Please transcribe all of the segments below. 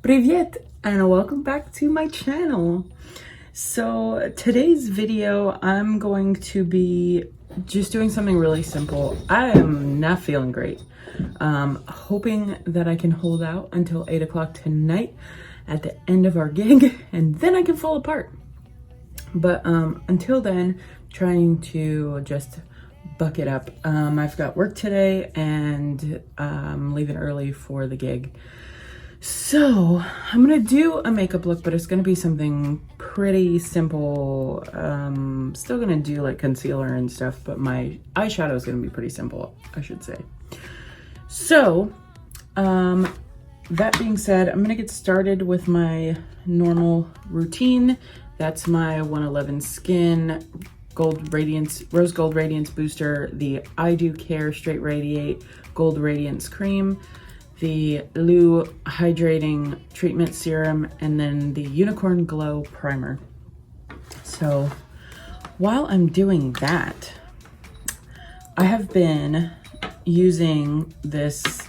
Привет and welcome back to my channel. So today's video, I'm going to be just doing something really simple. I am not feeling great. Hoping that I can hold out until 8 o'clock tonight at the end of our gig, and then I can fall apart. But until then, trying to just buck it up. I've got work today and I'm leaving early for the gig. So I'm gonna do a makeup look, but it's gonna be something pretty simple. Still gonna do like concealer and stuff, but my eyeshadow is gonna be pretty simple, I should say. So that being said, I'm gonna get started with my normal routine. That's my 111 Skin Gold Radiance, Rose Gold Radiance Booster, the I Do Care Straight Radiate Gold Radiance Cream, the Lou Hydrating Treatment Serum, and then the Unicorn Glow Primer. So while I'm doing that, I have been using this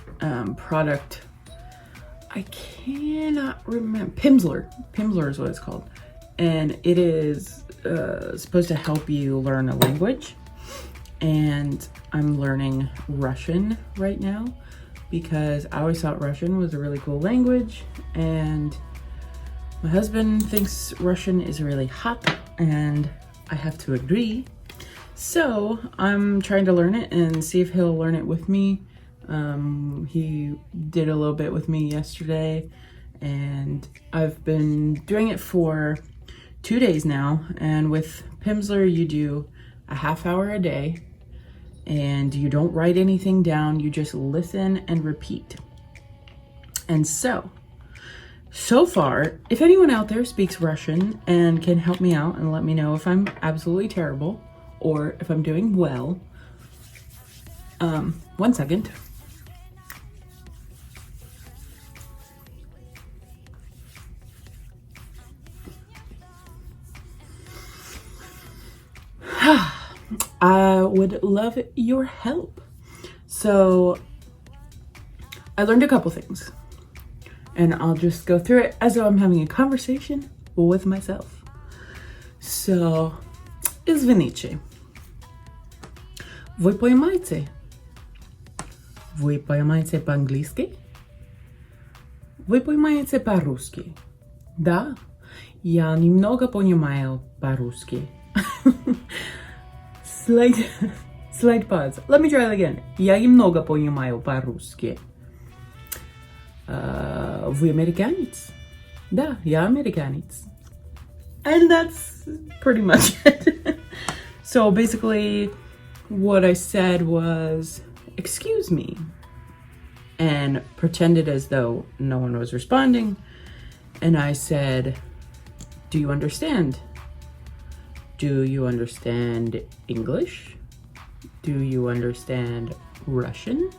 product. I cannot remember. Pimsleur is what it's called. And it is supposed to help you learn a language. And I'm learning Russian right now, because I always thought Russian was a really cool language, and my husband thinks Russian is really hot, and I have to agree. So I'm trying to learn it and see if he'll learn it with me. He did a little bit with me yesterday, and I've been doing it for 2 days now. And with Pimsleur, you do a half hour a day, and you don't write anything down, you just listen and repeat. And so far, if anyone out there speaks Russian and can help me out and let me know if I'm absolutely terrible or if I'm doing well. 1 second. I would love your help. So I learned a couple things, and I'll just go through it as though I'm having a conversation with myself. So, извините. Вы понимаете? Вы понимаете по-английски? Вы понимаете по-русски? Да, я немного понимаю по-русски. Slight pause. Let me try that again. Я немного понимаю по-русски. Вы американец? Да, я американец. And that's pretty much it. So basically, what I said was, excuse me, and pretended as though no one was responding. And I said, do you understand? Do you understand English? Do you understand Russian?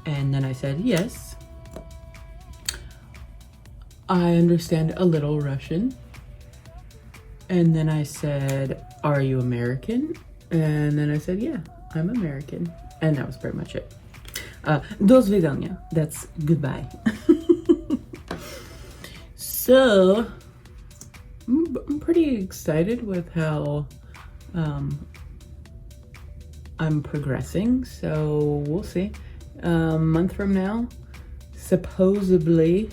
And then I said, yes. I understand a little Russian. And then I said, are you American? And then I said, yeah, I'm American. And that was pretty much it. До свидания. That's goodbye. So I'm pretty excited with how I'm progressing, so we'll see. A month from now, supposedly,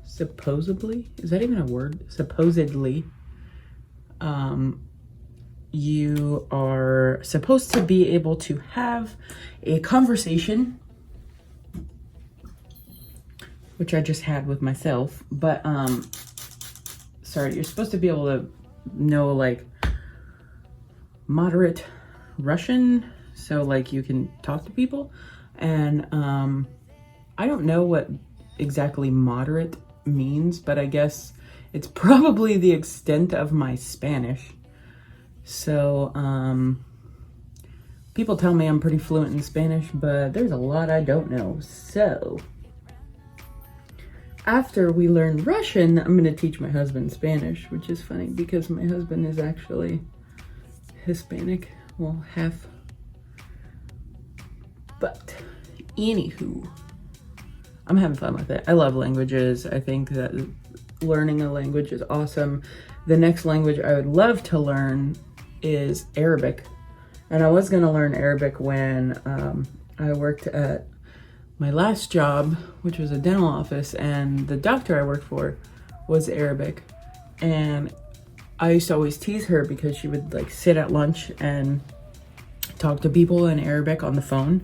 is that even a word? Supposedly, you are supposed to be able to have a conversation, which I just had with myself, but sorry, you're supposed to be able to know like moderate Russian, so like you can talk to people. And I don't know what exactly moderate means, but I guess it's probably the extent of my Spanish. So people tell me I'm pretty fluent in Spanish, but there's a lot I don't know. So after we learn Russian, I'm gonna teach my husband Spanish, which is funny because my husband is actually Hispanic, well, half. But anywho, I'm having fun with it. I love languages. I think that learning a language is awesome. The next language I would love to learn is Arabic. And I was gonna learn Arabic when I worked at my last job, which was a dental office, and the doctor I worked for was Arabic. And I used to always tease her because she would like sit at lunch and talk to people in Arabic on the phone.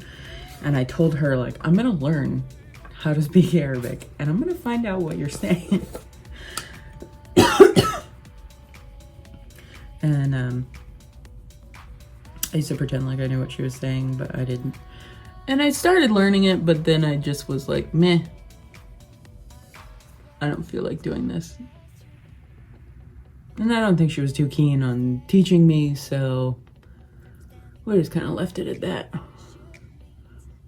And I told her, like, I'm gonna learn how to speak Arabic and I'm gonna find out what you're saying. And I used to pretend like I knew what she was saying, but I didn't. And I started learning it, but then I just was like, meh, I don't feel like doing this. And I don't think she was too keen on teaching me, so we just kind of left it at that.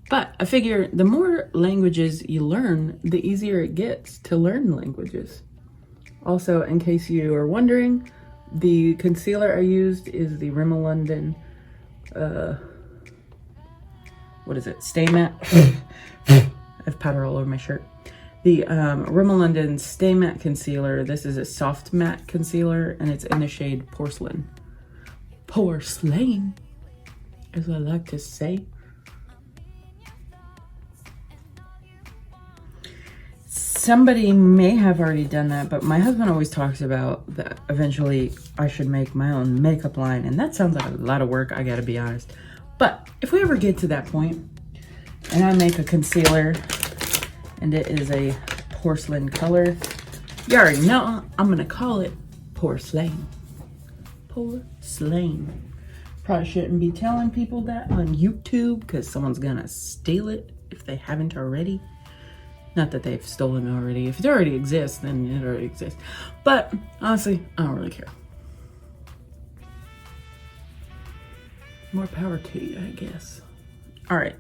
But I figure the more languages you learn, the easier it gets to learn languages. Also, in case you are wondering, the concealer I used is the Rimmel London, what is it? Stay Matte. I have powder all over my shirt. The Rimmel London Stay Matte Concealer. This is a soft matte concealer, and it's in the shade Porcelain. Porcelain, as I like to say. Somebody may have already done that, but my husband always talks about that eventually I should make my own makeup line, and that sounds like a lot of work, I gotta be honest. But if we ever get to that point and I make a concealer and it is a porcelain color, you already know I'm gonna call it Porcelain. Porcelain. Probably shouldn't be telling people that on YouTube because someone's gonna steal it if they haven't already. Not that they've stolen already. If it already exists, then it already exists. But honestly, I don't really care. More power to you, I guess. All right.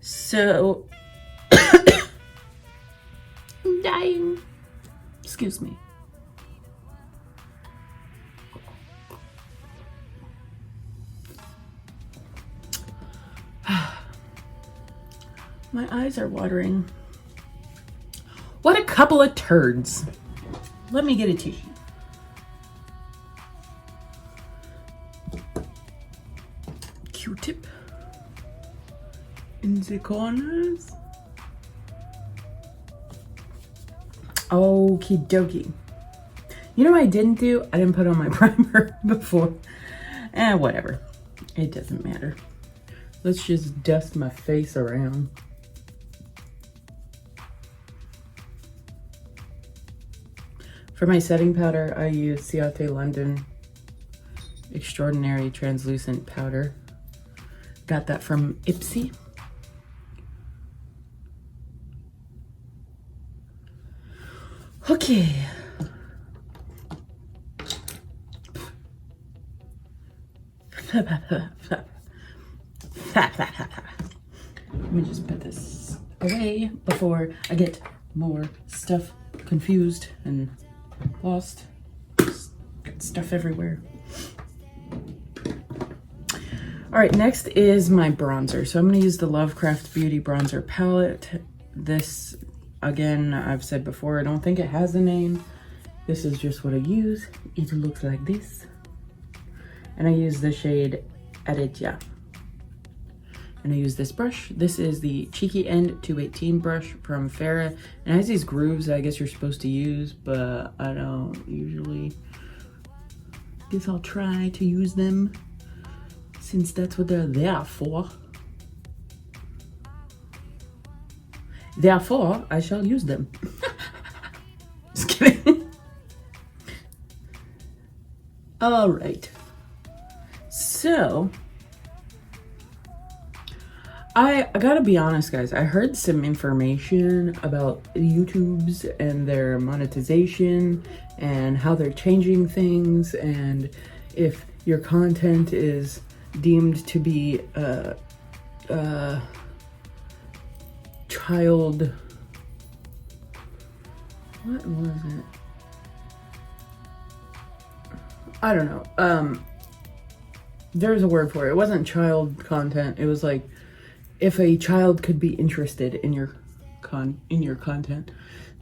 So, I'm dying. Excuse me. My eyes are watering. What a couple of turds. Let me get a tissue. Q-tip in the corners. Okie dokie. You know what I didn't do? I didn't put on my primer before. Whatever. It doesn't matter. Let's just dust my face around. For my setting powder, I use Ciate London Extraordinary Translucent Powder. Got that from Ipsy. Okay. Let me just put this away before I get more stuff confused and lost. Just got stuff everywhere. All right, next is my bronzer. So I'm gonna use the Lovecraft Beauty Bronzer Palette. This, again, I've said before, I don't think it has a name. This is just what I use. It looks like this. And I use the shade Aditya. And I use this brush. This is the Cheeky End 218 brush from Farrah. And it has these grooves that I guess you're supposed to use, but I don't usually. Guess I'll try to use them since that's what they're there for. Therefore, I shall use them. Just kidding. All right. So, I gotta be honest, guys. I heard some information about YouTube's and their monetization and how they're changing things, and if your content is deemed to be child, what was it? I don't know. There's a word for it. It wasn't child content. It was like, if a child could be interested in your in your content,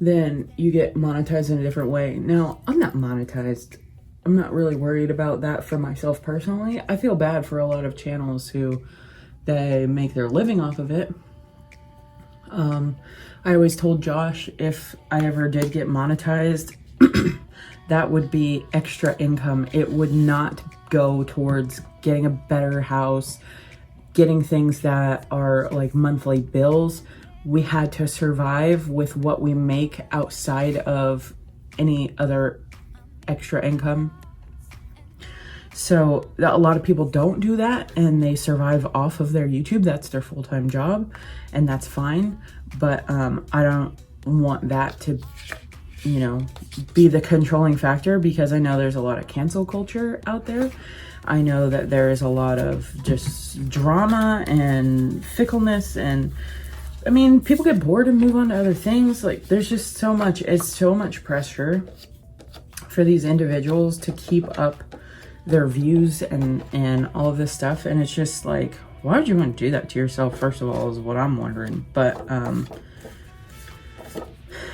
then you get monetized in a different way. Now, I'm not monetized. I'm not really worried about that for myself personally. I feel bad for a lot of channels who they make their living off of it. I always told Josh if I ever did get monetized, that would be extra income. It would not go towards getting a better house, getting things that are like monthly bills. We had to survive with what we make outside of any other extra income. So a lot of people don't do that and they survive off of their YouTube. That's their full-time job, and that's fine. But I don't want that to, you know, be the controlling factor, because I know there's a lot of cancel culture out there. I know that there is a lot of just drama and fickleness, and I mean, people get bored and move on to other things. Like, there's just so much, it's so much pressure for these individuals to keep up their views and all of this stuff. And it's just like, why would you want to do that to yourself, first of all, is what I'm wondering. But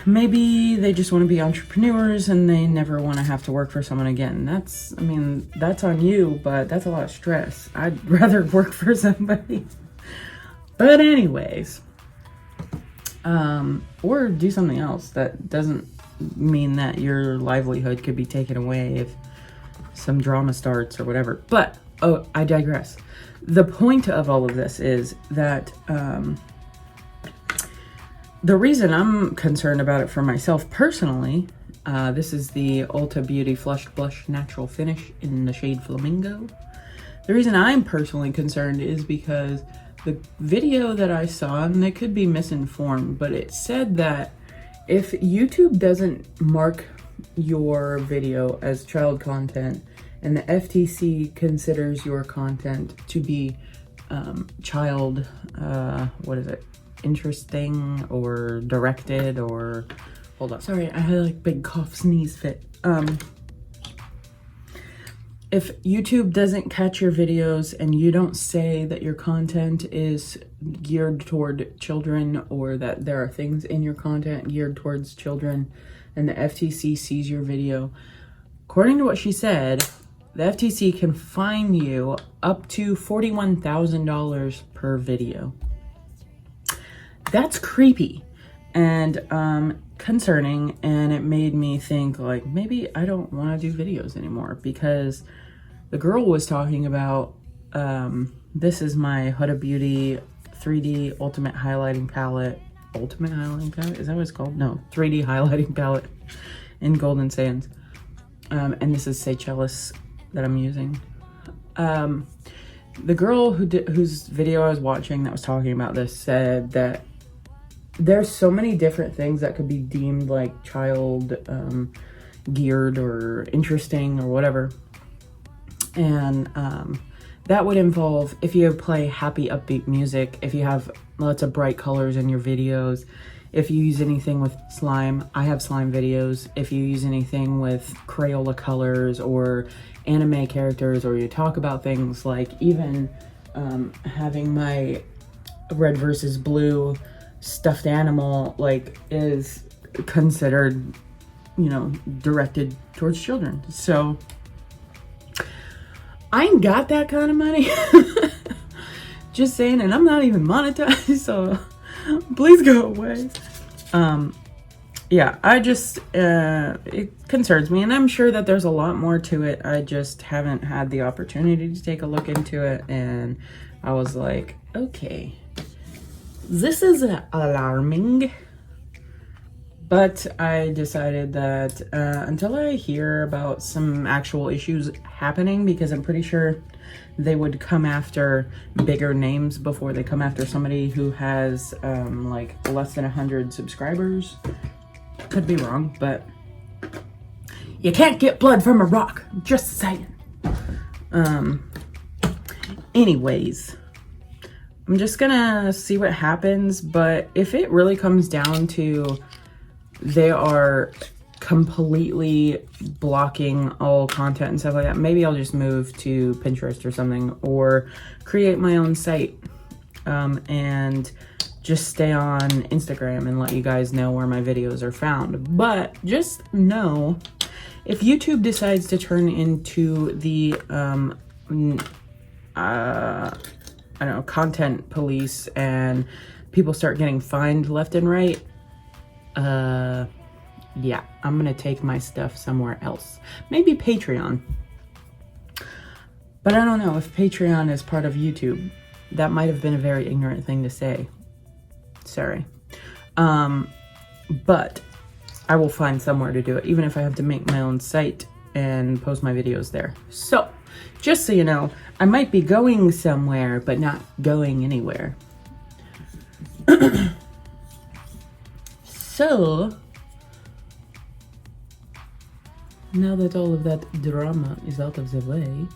maybe they just want to be entrepreneurs and they never want to have to work for someone again. That's, I mean, that's on you, but that's a lot of stress. I'd rather work for somebody. But anyways, or do something else that doesn't mean that your livelihood could be taken away if some drama starts or whatever. But oh, I digress. The point of all of this is that the reason I'm concerned about it for myself personally, this is the Ulta Beauty Flushed Blush Natural Finish in the shade Flamingo. The reason I'm personally concerned is because the video that I saw, and it could be misinformed, but it said that if YouTube doesn't mark your video as child content and the FTC considers your content to be child, what is it? Interesting or directed or, hold on, sorry, I had like big cough sneeze fit. If YouTube doesn't catch your videos and you don't say that your content is geared toward children, or that there are things in your content geared towards children, and the FTC sees your video, according to what she said, the FTC can fine you up to $41,000 per video. That's creepy and concerning, and it made me think, like, maybe I don't want to do videos anymore, because the girl was talking about, this is my Huda Beauty 3D Ultimate Highlighting Palette. Ultimate Highlighting Palette? Is that what it's called? No, 3D Highlighting Palette in Golden Sands. And this is Seychelles that I'm using. The girl whose video I was watching that was talking about this said that there's so many different things that could be deemed like child geared or interesting or whatever. And that would involve if you play happy upbeat music, if you have lots of bright colors in your videos, if you use anything with slime. I have slime videos. If you use anything with Crayola colors or anime characters, or you talk about things like even having my red versus blue stuffed animal, like, is considered, you know, directed towards children. So I ain't got that kind of money. Just saying, and I'm not even monetized, so please go away. Yeah, I just, it concerns me, and I'm sure that there's a lot more to it. I just haven't had the opportunity to take a look into it, and I was like, okay, this is alarming. But I decided that until I hear about some actual issues happening, because I'm pretty sure they would come after bigger names before they come after somebody who has like less than 100 subscribers. Could be wrong, but you can't get blood from a rock. Just saying. Anyways, I'm just gonna see what happens, but if it really comes down to they are completely blocking all content and stuff like that, maybe I'll just move to Pinterest or something, or create my own site. and just stay on Instagram and let you guys know where my videos are found. But just know, if YouTube decides to turn into the I don't know, content police, and people start getting fined left and right, yeah, I'm gonna take my stuff somewhere else. Maybe Patreon. But I don't know if Patreon is part of YouTube. That might have been a very ignorant thing to say. Sorry. But I will find somewhere to do it, even if I have to make my own site and post my videos there. So, just so you know, I might be going somewhere, but not going anywhere. So, now that all of that drama is out of the way,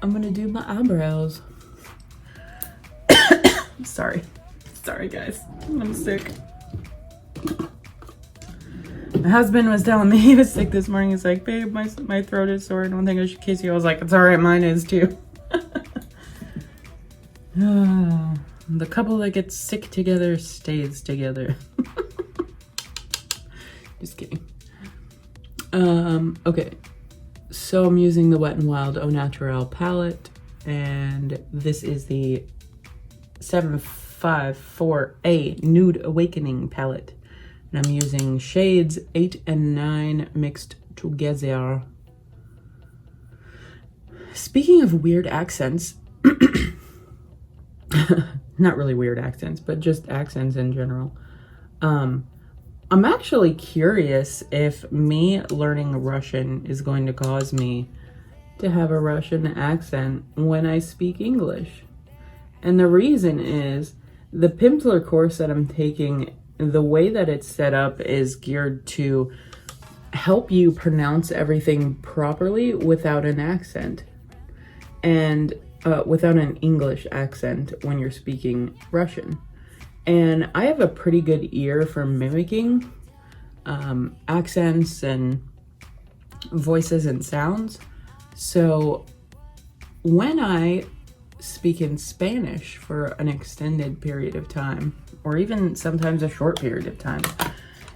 I'm gonna do my eyebrows. Sorry guys, I'm sick. My husband was telling me he was sick this morning. He's like, babe, my throat is sore. Don't think I should kiss you. I was like, it's all right, mine is too. The couple that gets sick together stays together. Just kidding. Okay, so I'm using the Wet n Wild Au Naturel palette, and this is the 754A Nude Awakening palette. And I'm using shades 8 and 9 mixed together. Speaking of weird accents, not really weird accents, but just accents in general. I'm actually curious if me learning Russian is going to cause me to have a Russian accent when I speak English. And the reason is the Pimpler course that I'm taking, the way that it's set up is geared to help you pronounce everything properly without an accent, and without an English accent when you're speaking Russian. And I have a pretty good ear for mimicking accents and voices and sounds. So when I speak in Spanish for an extended period of time, or even sometimes a short period of time,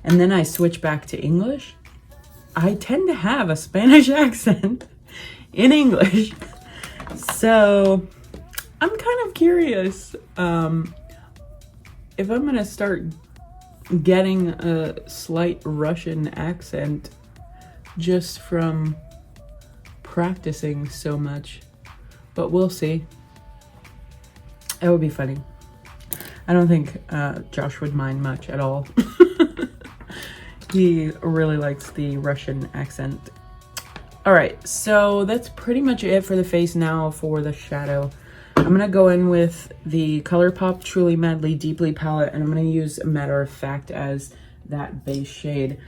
and then I switch back to English, I tend to have a Spanish accent in English. So I'm kind of curious if I'm gonna start getting a slight Russian accent just from practicing so much, but we'll see. It would be funny. I don't think Josh would mind much at all. He really likes the Russian accent. All right, so that's pretty much it for the face. Now for the shadow, I'm gonna go in with the ColourPop Truly Madly Deeply palette, and I'm gonna use Matter of Fact as that base shade.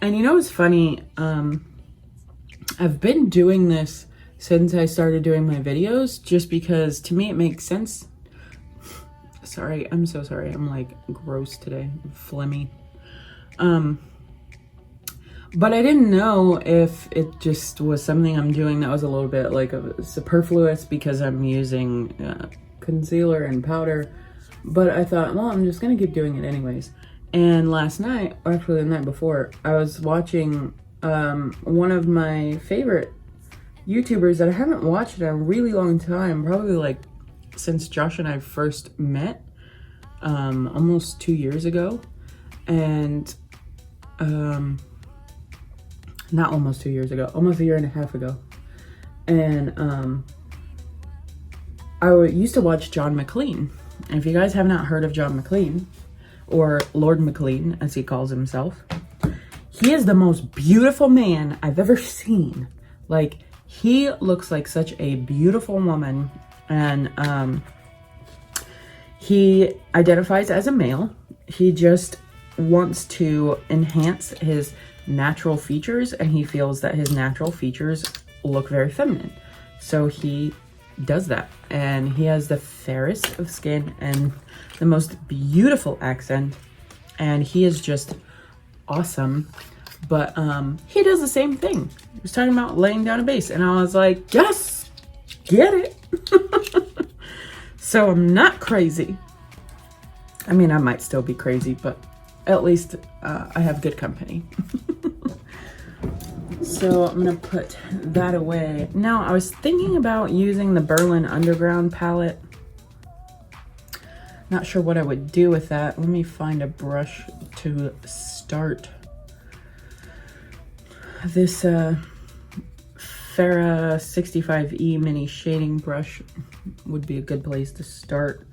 And you know what's funny? I've been doing this since I started doing my videos, just because to me it makes sense. Sorry, I'm so sorry. I'm like gross today, phlegmy. But I didn't know if it just was something I'm doing that was a little bit like superfluous because I'm using concealer and powder. But I thought, well, I'm just gonna keep doing it anyways. And last night, or actually the night before, I was watching one of my favorite YouTubers that I haven't watched in a really long time, probably like since Josh and I first met, almost 2 years ago. And not almost 2 years ago, almost a year and a half ago. And I used to watch John McLean. And if you guys have not heard of John McLean, or Lord McLean as he calls himself, he is the most beautiful man I've ever seen. Like, he looks like such a beautiful woman. And he identifies as a male. He just wants to enhance his natural features, and he feels that his natural features look very feminine. So he does that, and he has the fairest of skin and the most beautiful accent, and he is just awesome. But he does the same thing. He was talking about laying down a base, and I was like, yes, get it. So I'm not crazy. I mean, I might still be crazy, but at least I have good company. So I'm gonna put that away. Now, I was thinking about using the Berlin Underground palette. Not sure what I would do with that. Let me find a brush to start. This Farrah 65E mini shading brush would be a good place to start.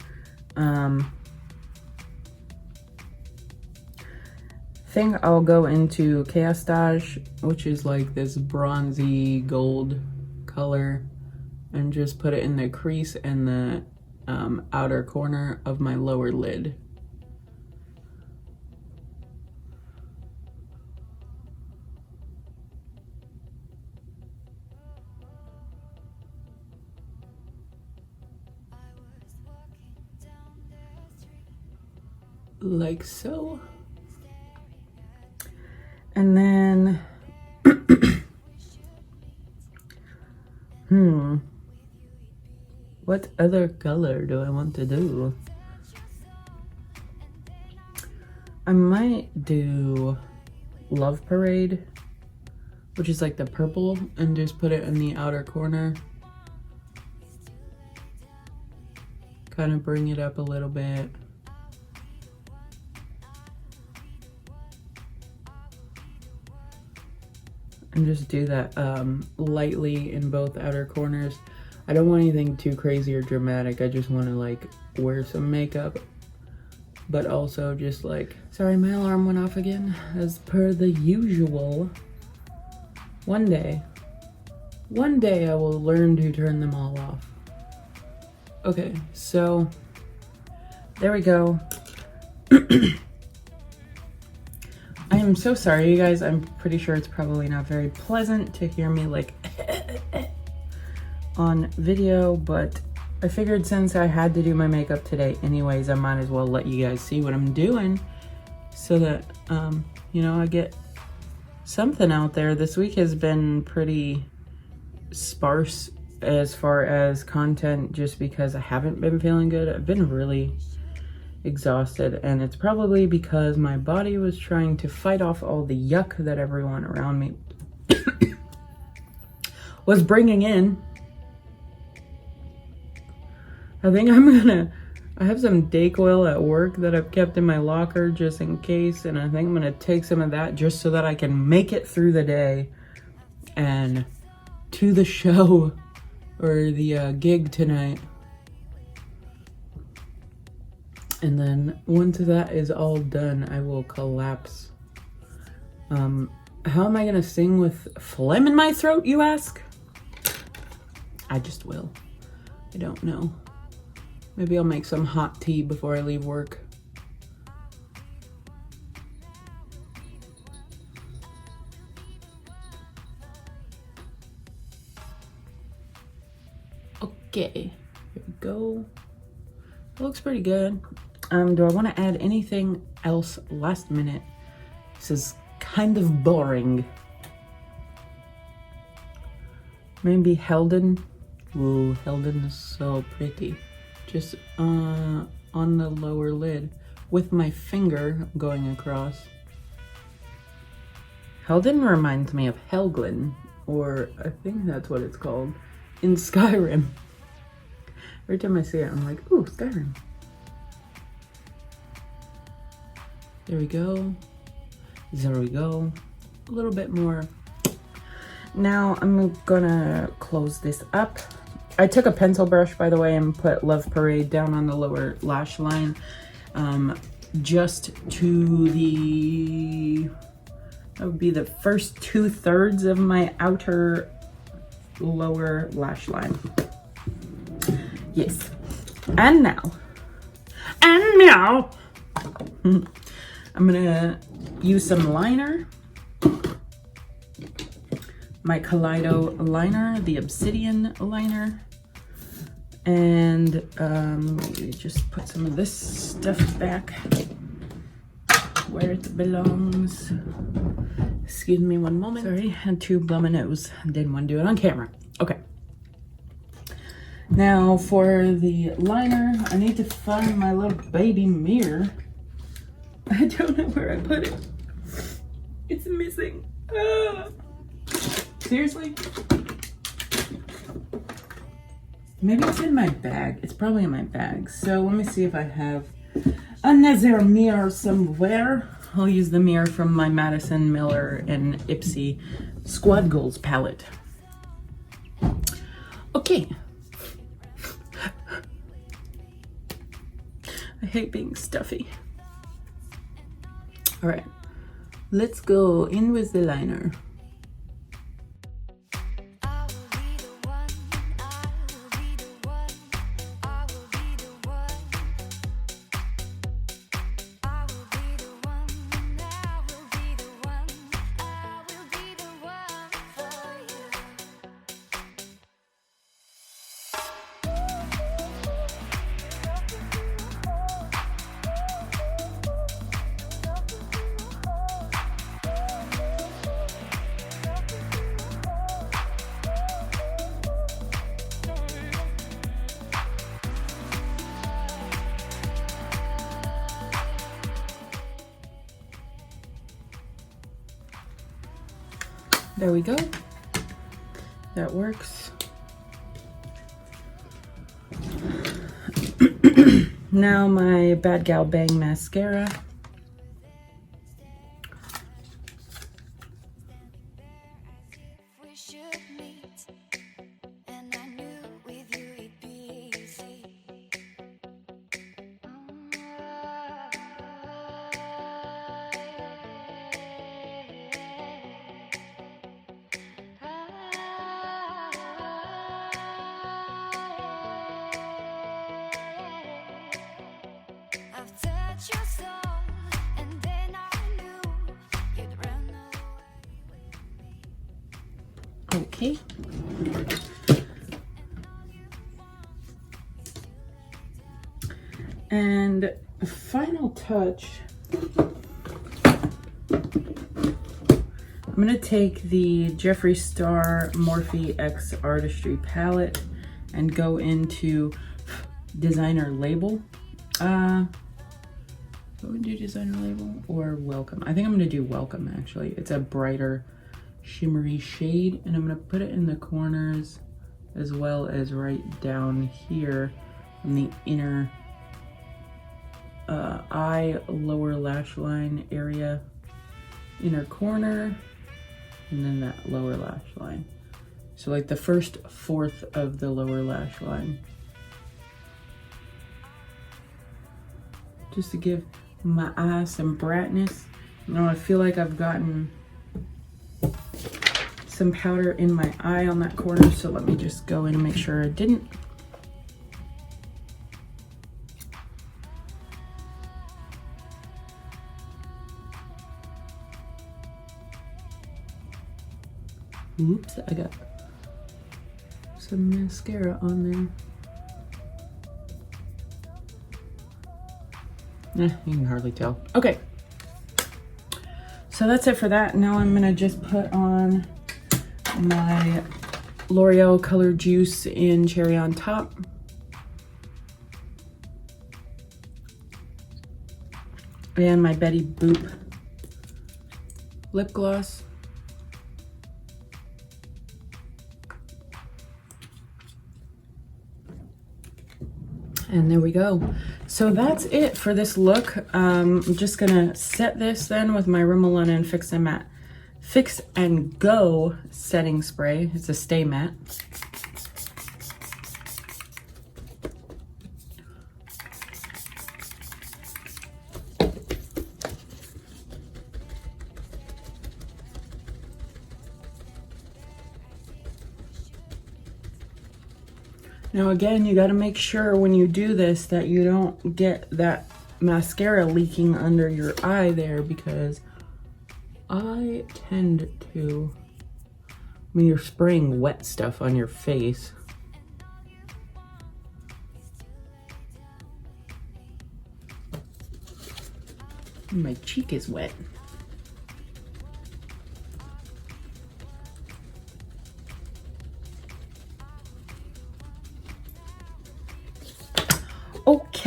Think I'll go into Chaostage, which is like this bronzy gold color, and just put it in the crease and the outer corner of my lower lid. Like so. And then, what other color do I want to do? I might do Love Parade, which is like the purple, and just put it in the outer corner. Kind of bring it up a little bit. And just do that lightly in both outer corners. I don't want anything too crazy or dramatic. I just want to like wear some makeup, but also just like, sorry, my alarm went off again, as per the usual. One day I will learn to turn them all off. Okay, so there we go. I am so sorry, you guys. I'm pretty sure it's probably not very pleasant to hear me like on video, but I figured since I had to do my makeup today anyways, I might as well let you guys see what I'm doing so that, you know, I get something out there. This week has been pretty sparse as far as content just because I haven't been feeling good. I've been really exhausted, and it's probably because my body was trying to fight off all the yuck that everyone around me was bringing in. I think I have some Dayquil at work that I've kept in my locker just in case, and I think I'm gonna take some of that just so that I can make it through the day and to the show or the gig tonight. And then once that is all done, I will collapse. How am I gonna sing with phlegm in my throat, you ask? I just will. I don't know. Maybe I'll make some hot tea before I leave work. Okay, here we go. It looks pretty good. Do I want to add anything else last minute? This is kind of boring. Maybe Helden. Ooh, Helden is so pretty. Just on the lower lid with my finger going across. Helden reminds me of Helglin, or I think that's what it's called, in Skyrim. Every time I see it, I'm like, ooh, Skyrim. There we go. There we go. A little bit more. Now I'm gonna close this up. I took a pencil brush, by the way, and put Love Parade down on the lower lash line. Just to the, that would be the first 2/3 of my outer lower lash line. Yes. And now, I'm gonna use some liner. My Kaleido liner, the obsidian liner. And let me just put some of this stuff back where it belongs. Excuse me one moment. Sorry, had to blow my nose. Didn't want to do it on camera. Okay. Now for the liner, I need to find my little baby mirror. I don't know where I put it. It's missing. Ah. Seriously? Maybe it's in my bag. It's probably in my bag. So let me see if I have another mirror somewhere. I'll use the mirror from my Madison Miller and Ipsy Squad Goals palette. Okay. I hate being stuffy. All right, let's go in with the liner. There we go. That works. Now my Bad Gal Bang mascara. Okay. And a final touch, I'm going to take the Jeffree Star Morphe X Artistry palette and go into designer label. What would do designer label or welcome? I think I'm going to do welcome actually. It's a brighter shimmery shade, and I'm going to put it in the corners as well as right down here in the inner eye lower lash line area, inner corner, and then that lower lash line. So like the first fourth of the lower lash line, just to give my eye some brightness. You know, I feel like I've gotten some powder in my eye on that corner, so let me just go in and make sure I didn't. Oops, I got some mascara on there. You can hardly tell. Okay, so that's it for that. Now I'm gonna just put on my L'Oreal Color Juice in Cherry on Top. And my Betty Boop lip gloss. And there we go. So that's it for this look. I'm just gonna set this then with my Rimmel London Fix and Go setting spray. It's a stay matte. Now again, you got to make sure when you do this that you don't get that mascara leaking under your eye there, because I tend to, when you're spraying wet stuff on your face, my cheek is wet.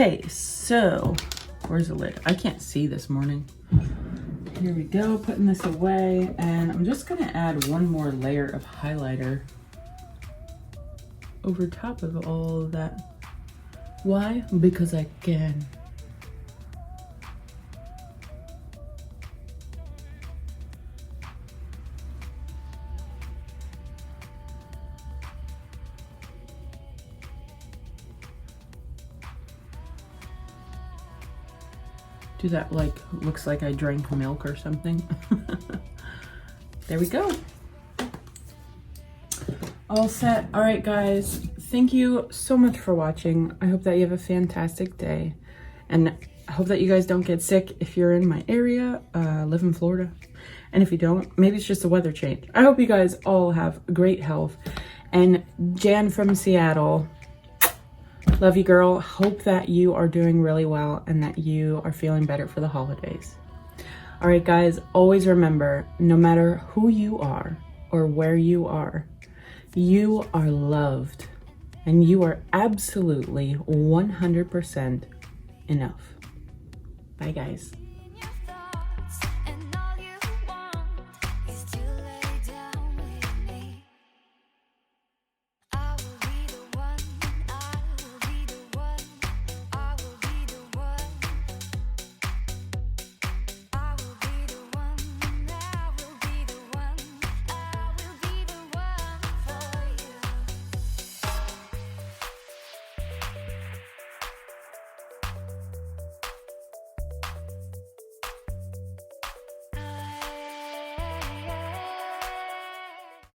Okay, so where's the lid? I can't see this morning. Here we go, putting this away, and I'm just gonna add one more layer of highlighter over top of all of that. Why? Because I can. Do that like, looks like I drank milk or something. There we go. All set. All right, guys. Thank you so much for watching. I hope that you have a fantastic day. And I hope that you guys don't get sick if you're in my area, live in Florida. And if you don't, maybe it's just a weather change. I hope you guys all have great health. And Jan from Seattle, love you, girl. Hope that you are doing really well and that you are feeling better for the holidays. All right, guys, always remember, no matter who you are or where you are loved and you are absolutely 100% enough. Bye, guys.